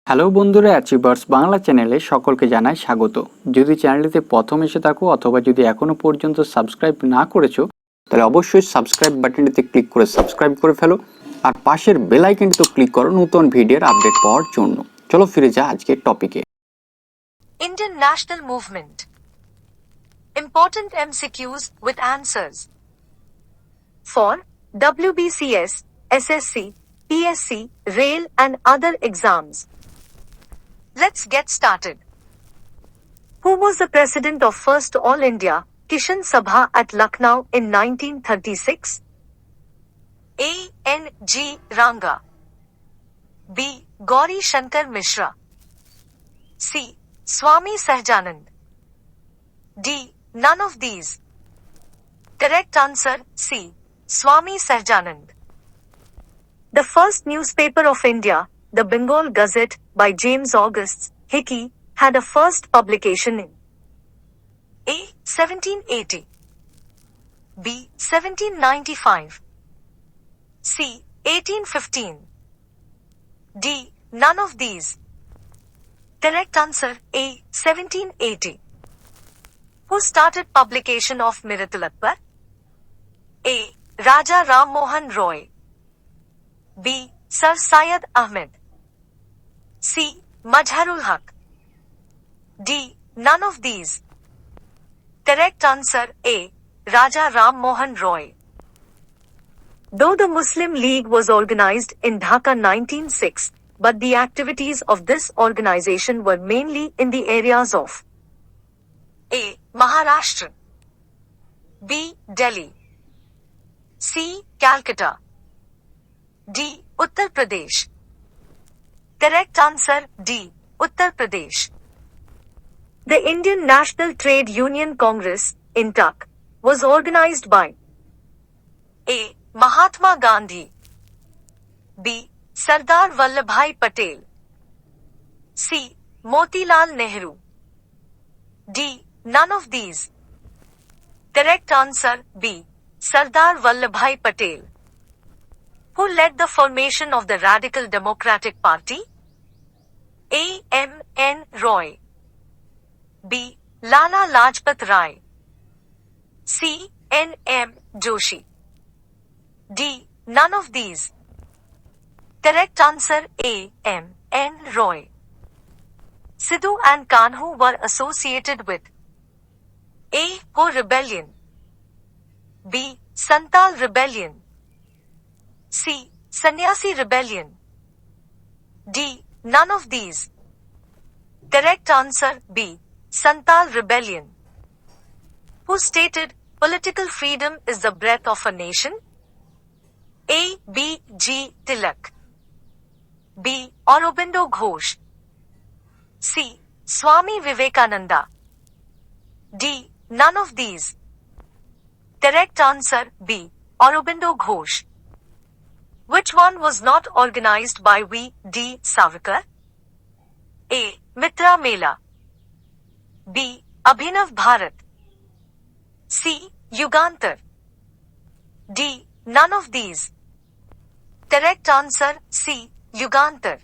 Hello বন্ধুরা, achievers Bangla চ্যানেলে সকলকে জানাই স্বাগত। যদি চ্যানেলটিতে প্রথম এসে থাকো অথবা যদি এখনো পর্যন্ত সাবস্ক্রাইব না করেছো তাহলে অবশ্যই সাবস্ক্রাইব বাটনটিতে ক্লিক করে সাবস্ক্রাইব করে ফেলো আর পাশের বেল আইকনটিতে ক্লিক করো নতুন ভিডিওর আপডেট পাওয়ার জন্য। চলো ফিরে যা আজকের টপিকে। Indian National Movement. Important MCQs with answers. For WBCS, SSC, PSC, Rail and other exams. Let's get started. Who was the president of First All India Kishan Sabha at Lucknow in 1936? A. N. G. Ranga. B. Gauri Shankar Mishra. C. Swami Sahjanand. D. None of these. Correct answer C. Swami Sahjanand. The first newspaper of India, the Bengal Gazette by James August Hickey, had a first publication in A. 1780, B. 1795, C. 1815, D. None of these. Correct answer A. 1780. Who started publication of Miratul Akbar? A. Raja Ram Mohan Roy. B. Sir Syed Ahmed. C. Majharul Haq. D. None of these. Correct answer A. Raja Ram Mohan Roy. Though the Muslim League was organized in Dhaka 1906, but the activities of this organization were mainly in the areas of A. Maharashtra, B. Delhi, C. Calcutta, D. Uttar Pradesh. Correct answer D. Uttar Pradesh. The Indian National Trade Union Congress, INTUC, was organized by A. Mahatma Gandhi, B. Sardar Vallabhbhai Patel, C. Motilal Nehru, D. None of these. Correct answer B. Sardar Vallabhbhai Patel. Who led the formation of the Radical Democratic Party? A. M. N. Roy, B. Lala Lajpat Rai, C. N. M. Joshi, D. None of these. Correct answer A. M. N. Roy. Sidhu and Kanhu were associated with A. Ho Rebellion, B. Santal Rebellion, C. Sannyasi Rebellion, D. None of these. Correct answer B. Santal Rebellion. Who stated, political freedom is the breath of a nation? A. B. G. Tilak, B. Aurobindo Ghosh, C. Swami Vivekananda, D. None of these. Correct answer B. Aurobindo Ghosh. Which one was not organized by V. D. Savarkar? A. Mitra Mela, B. Abhinav Bharat, C. Yugantar, D. None of these. Correct answer C. Yugantar.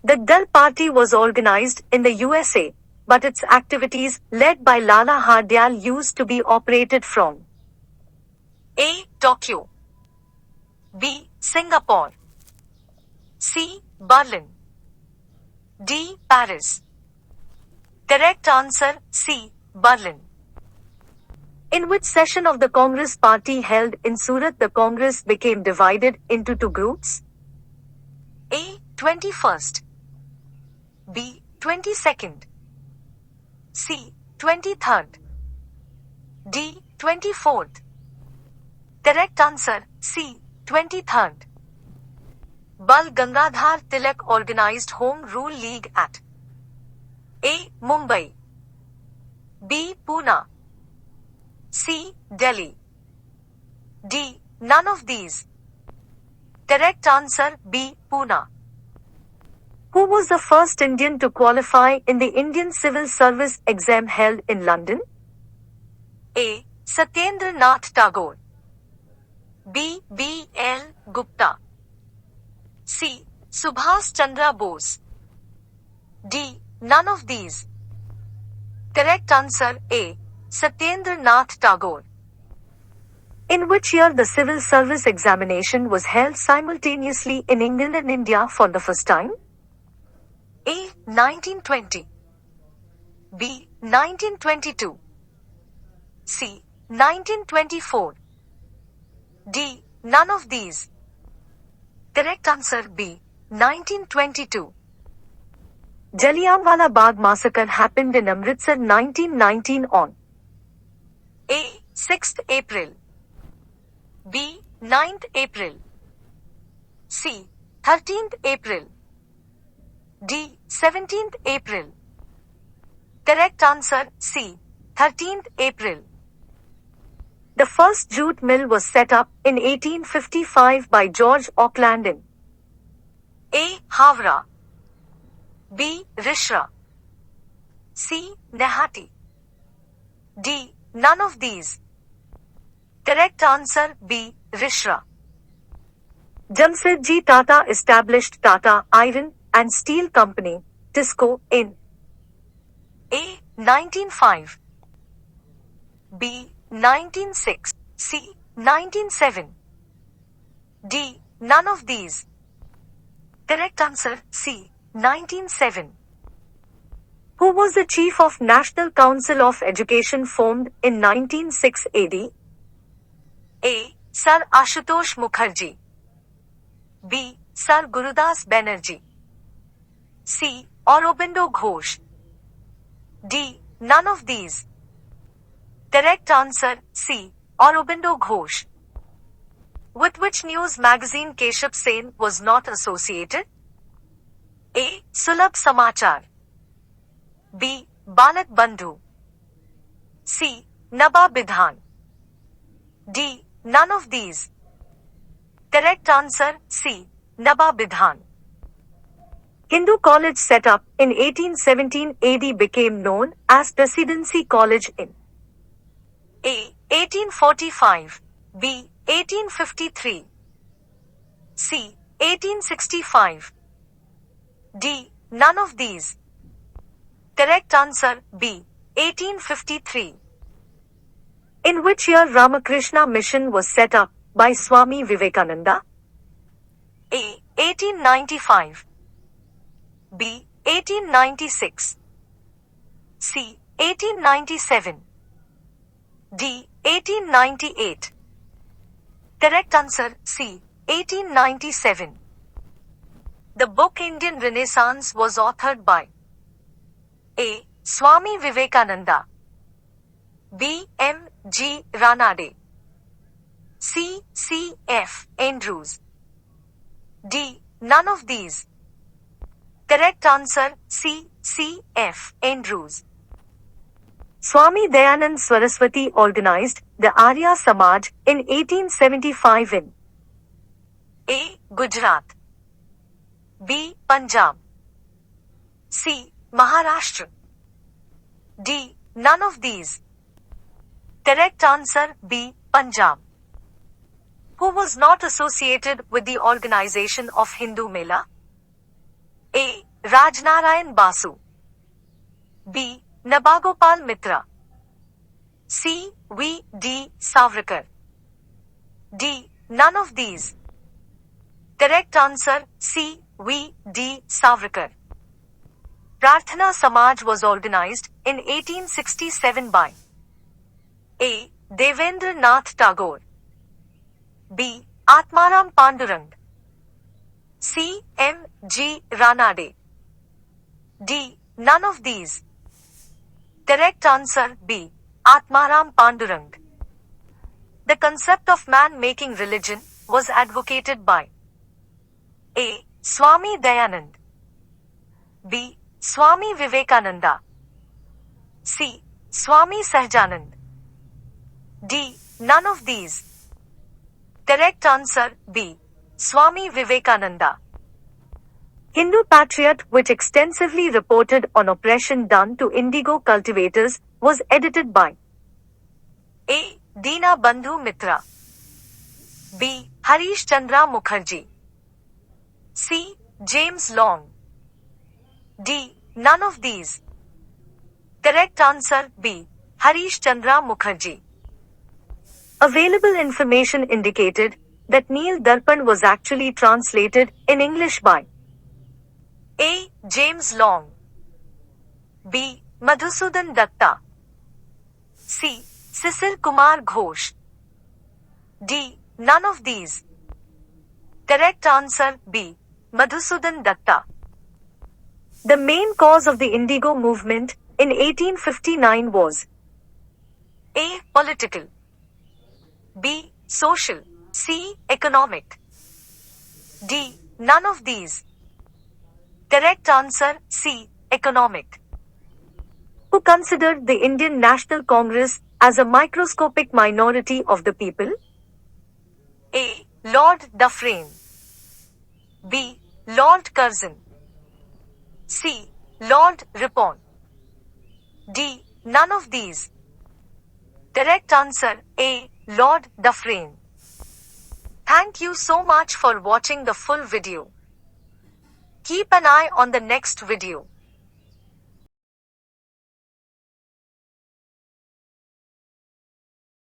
The Dal Party was organized in the USA, but its activities led by Lala Hardyal used to be operated from A. Tokyo, B. Singapore, C. Berlin, D. Paris. Correct answer C. Berlin. In which session of the Congress Party held in Surat the Congress became divided into two groups? A. 21st, B. 22nd, C. 23rd, D. 24th. Correct answer C. 23rd. Bal Gangadhar Tilak organized Home Rule League at A. Mumbai, B. Pune, C. Delhi, D. None of these. Correct answer B. Pune. Who was the first Indian to qualify in the Indian Civil Service exam held in London? A. Satyendra Nath Tagore, B. B. L. Gupta, C. Subhas Chandra Bose. D. None of these. Correct answer A. Satyendra Nath Tagore. In which year the civil service examination was held simultaneously in England and India for the first time? A. 1920. B. 1922. C. 1924. D. None of these. Correct answer B. 1922. Jallianwala Bagh massacre happened in Amritsar 1919 on A. 6th April. B. 9th April. C. 13th April. D. 17th April. Correct answer C. 13th April. The first jute mill was set up in 1855 by George Auckland in A. Havra. B. Rishra. C. Nehati. D. None of these. Correct answer B. Rishra. Jamsetji Tata established Tata Iron and Steel Company, TISCO, in A. 1905. B. 1906. C. 1907. D. None of these. Correct answer C. 1907. Who was the chief of National Council of Education formed in 1906 AD? A. Sir Ashutosh Mukherjee. B. Sir Gurudas Banerjee. C. Aurobindo Ghosh. D. None of these. Correct answer C. Aurobindo Ghosh. With which news magazine Keshav Sen was not associated? A. Sulabh Samachar. B. Balak Bandhu. C. Naba Bidhan. D. None of these. Correct answer C. Naba Bidhan. Hindu college set up in 1817 AD became known as Presidency College in A. 1845. B. 1853. C. 1865. D. None of these. Correct answer B. 1853. In which year Ramakrishna Mission was set up by Swami Vivekananda? A. 1895. B. 1896. C. 1897. D. 1898. Correct answer C. 1897. The book Indian Renaissance was authored by A. Swami Vivekananda. B. M. G. Ranade. C. C. F. Andrews. D. None of these. Correct answer C. C. F. Andrews. Swami Dayanand Saraswati organized the Arya Samaj in 1875 in A. Gujarat. B. Punjab. C. Maharashtra. D. None of these. Correct answer B. Punjab. Who was not associated with the organization of Hindu Mela? A. Rajnarayan Basu. B. Nabagopal Mitra. C. V. D. Savarkar. D. None of these. Correct answer C. V. D. Savarkar. Prarthana Samaj was organized in 1867 by A. Devendra Nath Tagore. B. Atmaram Pandurang. C. M. G. Ranade. D. None of these. Correct answer B. Atmaram Pandurang. The concept of man making religion was advocated by A. Swami Dayanand. B. Swami Vivekananda. C. Swami Sahajanand. D. None of these. Correct answer B. Swami Vivekananda. Hindu Patriot, which extensively reported on oppression done to indigo cultivators, was edited by A. Dina Bandhu Mitra. B. Harish Chandra Mukherjee. C. James Long. D. None of these. Correct answer B. Harish Chandra Mukherjee. Available information indicated that Neel Darpan was actually translated in English by A. James Long, B. Madhusudan Datta, C. Cecil Kumar Ghosh, D. None of these. Correct answer B. Madhusudan Datta. The main cause of the Indigo movement in 1859 was A. Political, B. Social, C. Economic, D. None of these. Correct answer C. Economic. Who considered the Indian National Congress as a microscopic minority of the people? A. Lord Dufresne, B. Lord Curzon, C. Lord Ripon, D. None of these. Correct answer A. Lord Dufresne. Thank you so much for watching the full video. Keep an eye on the next video.